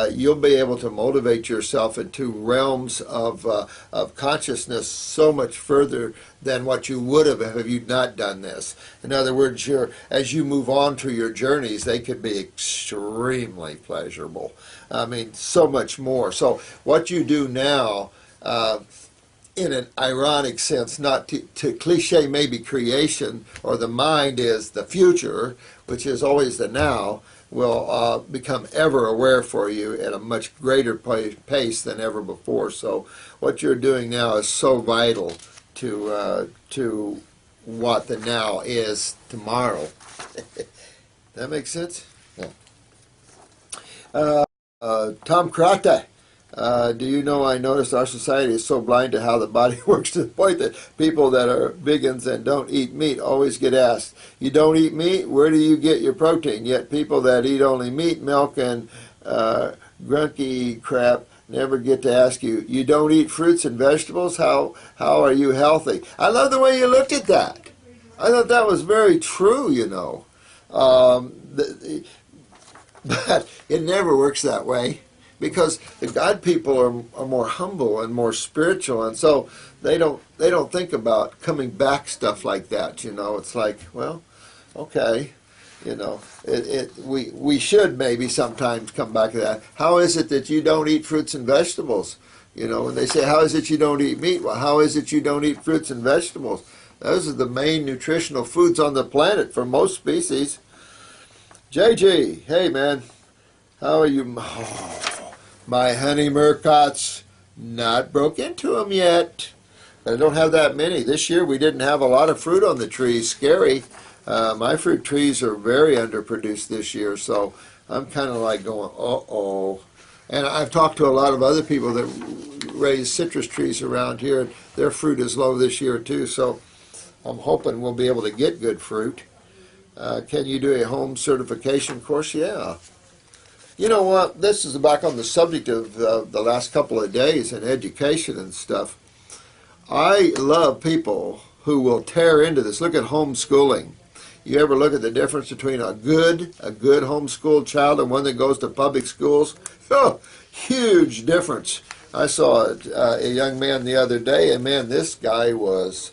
you'll be able to motivate yourself into realms of consciousness so much further than what you would have if you'd not done this. In other words, as you move on through your journeys, they could be extremely pleasurable. I mean, so much more. So what you do now, in an ironic sense, not to cliche maybe creation or the mind is the future, which is always the now, will become ever aware for you at a much greater pace than ever before. So what you're doing now is so vital to what the now is tomorrow. That makes sense? Yeah. Tom Krata. Do you know, I noticed our society is so blind to how the body works to the point that people that are vegans and don't eat meat always get asked, you don't eat meat? Where do you get your protein? Yet people that eat only meat, milk, and grunky crap never get to ask you, you don't eat fruits and vegetables? How are you healthy? I love the way you looked at that. I thought that was very true, But it never works that way. Because the God people are more humble and more spiritual, and so they don't think about coming back stuff like that. It's like, well, okay, we should maybe sometimes come back to that. How is it that you don't eat fruits and vegetables? When they say, how is it you don't eat meat? Well, how is it you don't eat fruits and vegetables? Those are the main nutritional foods on the planet for most species. JG, hey man, how are you? Oh, my honey murcots, not broke into them yet. I don't have that many. This year we didn't have a lot of fruit on the trees. Scary. My fruit trees are very underproduced this year, so I'm kind of like going, uh-oh. And I've talked to a lot of other people that raise citrus trees around here, and their fruit is low this year too. So I'm hoping we'll be able to get good fruit. Can you do a home certification course? Yeah. You know what? This is back on the subject of the last couple of days in education and stuff. I love people who will tear into this. Look at homeschooling. You ever look at the difference between a good homeschooled child and one that goes to public schools? Oh, huge difference. I saw a young man the other day, and man, this guy was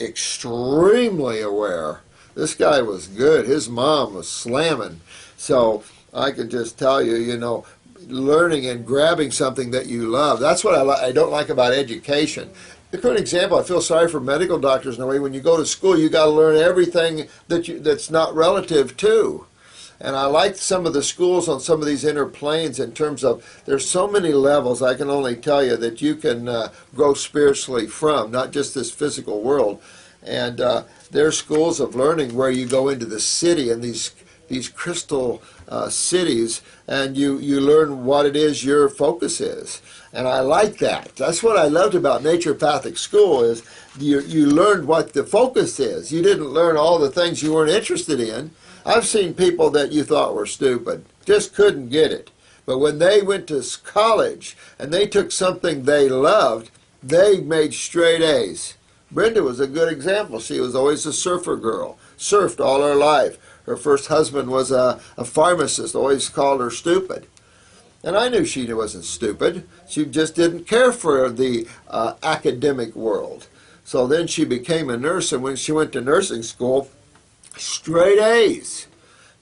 extremely aware. This guy was good. His mom was slamming. So I can just tell you, you know, learning and grabbing something that you love. That's what I don't like about education. A good example, I feel sorry for medical doctors in a way. When you go to school, you got to learn everything that's not relative to. And I like some of the schools on some of these inner planes in terms of there's so many levels, I can only tell you, that you can grow spiritually from, not just this physical world. And there's schools of learning where you go into the city and these crystal cities, and you learn what it is your focus is. And I like that. That's what I loved about naturopathic school is you learned what the focus is. You didn't learn all the things you weren't interested in. I've seen people that you thought were stupid, just couldn't get it. But when they went to college and they took something they loved, they made straight A's. Brenda was a good example. She was always a surfer girl, surfed all her life. Her first husband was a pharmacist, always called her stupid. And I knew she wasn't stupid. She just didn't care for the academic world. So then she became a nurse, and when she went to nursing school, straight A's.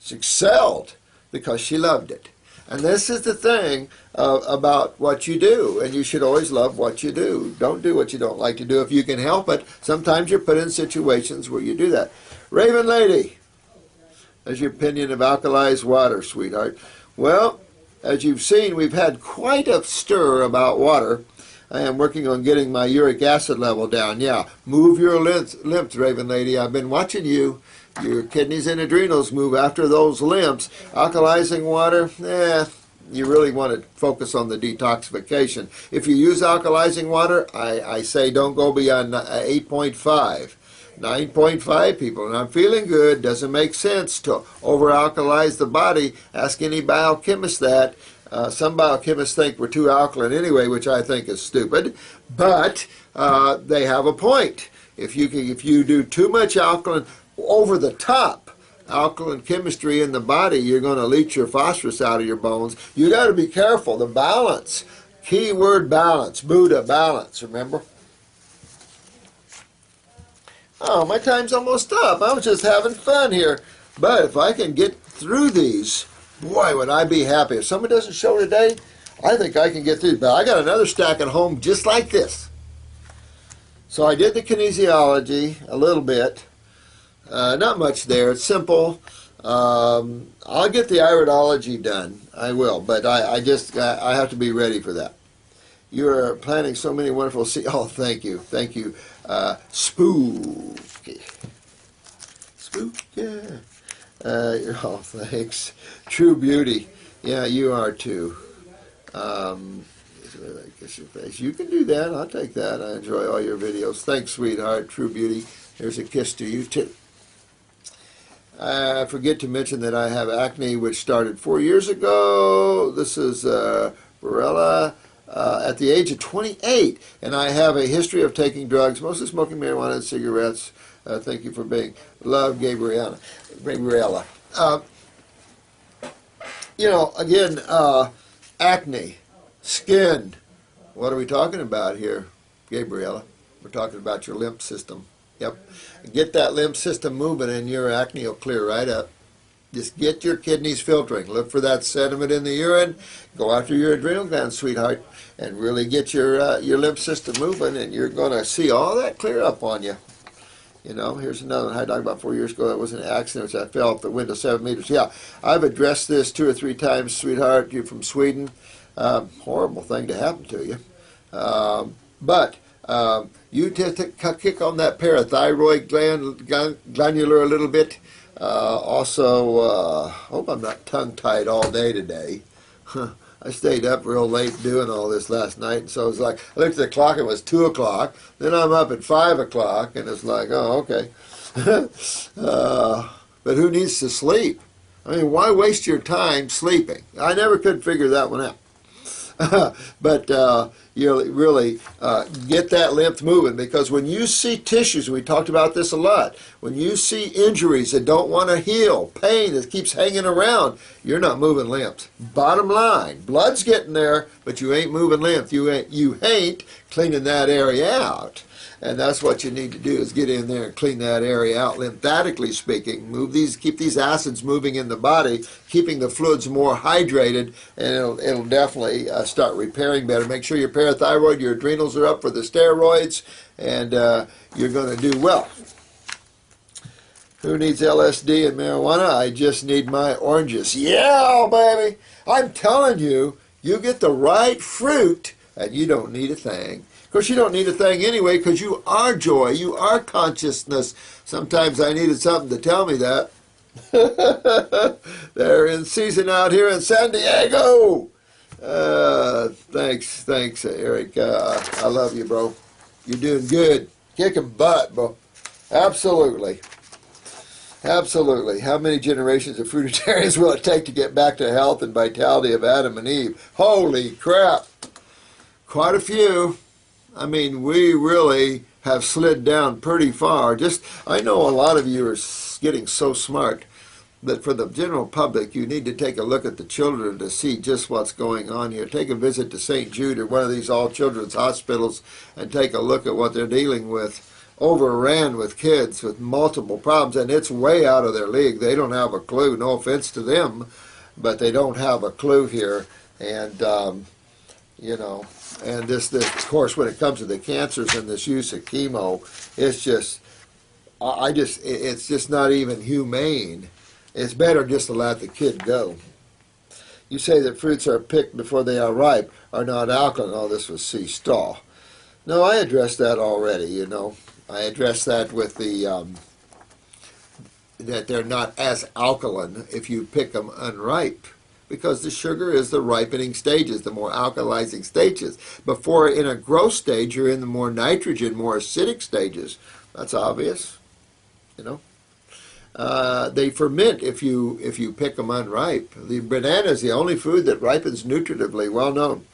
She excelled because she loved it. And this is the thing about what you do, and you should always love what you do. Don't do what you don't like to do if you can help it. Sometimes you're put in situations where you do that. Raven Lady, there's your opinion of alkalized water, sweetheart. Well, as you've seen, we've had quite a stir about water. I am working on getting my uric acid level down. Yeah, move your lymph, Raven Lady. I've been watching you. Your kidneys and adrenals move after those lymphs. Alkalizing water, you really want to focus on the detoxification. If you use alkalizing water, I say don't go beyond 8.5. 9.5 people, and I'm feeling good. Doesn't make sense to over-alkalize the body. Ask any biochemist that. Some biochemists think we're too alkaline anyway, which I think is stupid, but they have a point. If you do too much alkaline, over the top alkaline chemistry in the body, you're going to leach your phosphorus out of your bones. You got to be careful. The balance, key word balance, Buddha balance, remember? Oh, my time's almost up. I was just having fun here. But if I can get through these, boy, would I be happy. If someone doesn't show today, I think I can get through. But I got another stack at home just like this. So I did the kinesiology a little bit. Not much there. It's simple. I'll get the iridology done. I will. But I have to be ready for that. You're planning so many wonderful... Oh, thank you. Thank you. Spooky. Spooky. Oh, thanks. True beauty. Yeah, you are too. Kiss your face. You can do that. I'll take that. I enjoy all your videos. Thanks, sweetheart. True beauty. Here's a kiss to you, too. I forget to mention that I have acne, which started 4 years ago. This is Varela. At the age of 28, and I have a history of taking drugs, mostly smoking marijuana and cigarettes. Thank you for being loved, Gabriella. You know, again, acne, skin. What are we talking about here, Gabriella? We're talking about your lymph system. Yep. Get that lymph system moving and your acne will clear right up. Just get your kidneys filtering. Look for that sediment in the urine. Go after your adrenal glands, sweetheart, and really get your lymph system moving, and you're going to see all that clear up on you. You know, here's another one I talked about 4 years ago. That was an accident which I fell off the window 7 meters. Yeah, I've addressed this 2 or 3 times, sweetheart. You're from Sweden. Horrible thing to happen to you. But you just kick on that parathyroid glandular a little bit. Also, hope I'm not tongue-tied all day today. I stayed up real late doing all this last night, and so it was like, I looked at the clock, it was 2 o'clock. Then I'm up at 5 o'clock, and it's like, oh, okay. But who needs to sleep? I mean, why waste your time sleeping? I never could figure that one out. But you really get that lymph moving, because when you see tissues, we talked about this a lot, when you see injuries that don't want to heal, pain that keeps hanging around, you're not moving lymph. Bottom line, blood's getting there, but you ain't moving lymph. You ain't cleaning that area out. And that's what you need to do, is get in there and clean that area out, lymphatically speaking. Keep these acids moving in the body, keeping the fluids more hydrated, and it'll definitely start repairing better. Make sure your parathyroid, your adrenals are up for the steroids, and you're going to do well. Who needs LSD and marijuana? I just need my oranges. Yeah, baby! I'm telling you, you get the right fruit, and you don't need a thing. Of course, you don't need a thing anyway, because you are joy, you are consciousness. Sometimes I needed something to tell me that. They're in season out here in San Diego. Thanks, Eric. I love you, bro. You're doing good. Kicking butt, bro. Absolutely. Absolutely. How many generations of fruitarians will it take to get back to health and vitality of Adam and Eve? Holy crap. Quite a few. I mean, we really have slid down pretty far. I know a lot of you are getting so smart that for the general public, you need to take a look at the children to see just what's going on here. Take a visit to St. Jude or one of these all-children's hospitals and take a look at what they're dealing with. Overran with kids with multiple problems, and it's way out of their league. They don't have a clue. No offense to them, but they don't have a clue here. And, you know, and this, of course, when it comes to the cancers and this use of chemo, it's just, it's just not even humane. It's better just to let the kid go. You say that fruits are picked before they are ripe, are not alkaline. Oh, this was C. Stahl. No, I addressed that already, you know. I addressed that with the, that they're not as alkaline if you pick them unripe, because the sugar is the ripening stages, the more alkalizing stages. Before, in a growth stage, you're in the more nitrogen, more acidic stages. That's obvious, you know. They ferment if you pick them unripe. The banana is the only food that ripens nutritively, well known.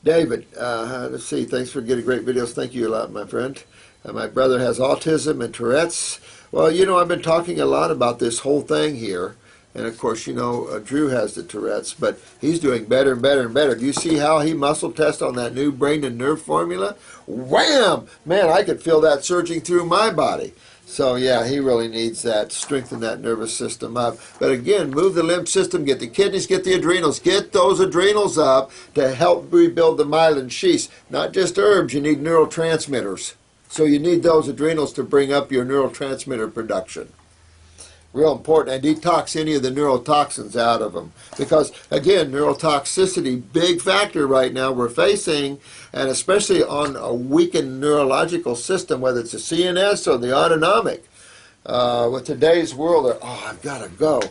David, let's see, thanks for getting great videos. Thank you a lot, my friend. My brother has autism and Tourette's. Well, you know, I've been talking a lot about this whole thing here. And, of course, you know, Drew has the Tourette's, but he's doing better and better and better. Do you see how he muscle tests on that new brain and nerve formula? Wham! Man, I could feel that surging through my body. So, yeah, he really needs that, strengthen that nervous system up. But, again, move the lymph system, get the kidneys, get the adrenals. Get those adrenals up to help rebuild the myelin sheaths. Not just herbs, you need neurotransmitters. So you need those adrenals to bring up your neurotransmitter production. Real important, and detox any of the neurotoxins out of them. Because, again, neurotoxicity, big factor right now we're facing, and especially on a weakened neurological system, whether it's the CNS or the autonomic. With today's world, I've got to go.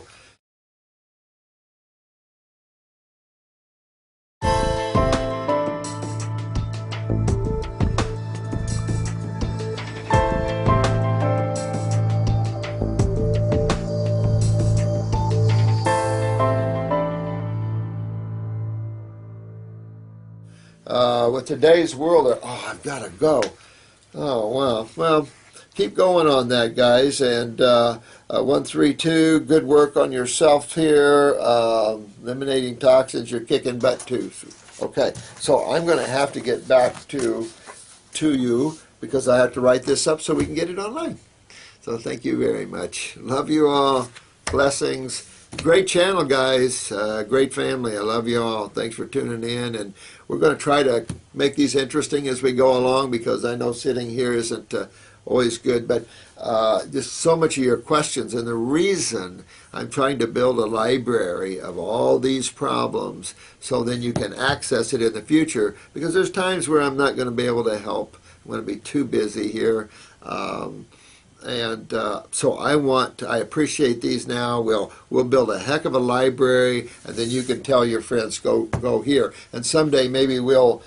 With today's world, I've got to go. Oh, wow. Well, keep going on that, guys. And 132, good work on yourself here. Eliminating toxins, you're kicking butt too. Okay, so I'm going to have to get back to you because I have to write this up so we can get it online. So thank you very much. Love you all. Blessings. Great channel, guys. Great family. I love you all. Thanks for tuning in. And we're going to try to make these interesting as we go along, because I know sitting here isn't always good. But just so much of your questions. And the reason I'm trying to build a library of all these problems so then you can access it in the future, because there's times where I'm not going to be able to help. I'm going to be too busy here. And so I appreciate these now. We'll build a heck of a library, and then you can tell your friends go here. And someday maybe we'll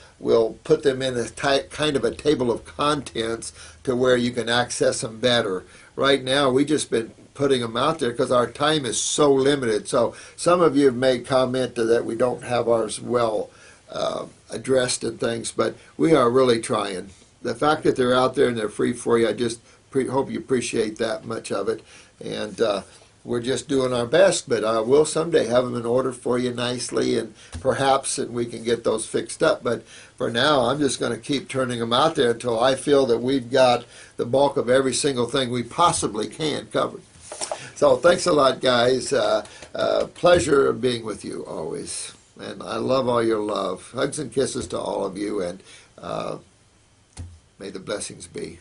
put them in a kind of a table of contents to where you can access them better. Right now we just been putting them out there because our time is so limited. So some of you have made comment that we don't have ours well addressed and things, but we are really trying. The fact that they're out there and they're free for you, I just hope you appreciate that much of it. And we're just doing our best, but we'll someday have them in order for you nicely, and perhaps we can get those fixed up. But for now, I'm just going to keep turning them out there until I feel that we've got the bulk of every single thing we possibly can covered. So thanks a lot, guys. Pleasure being with you always. And I love all your love. Hugs and kisses to all of you, and may the blessings be.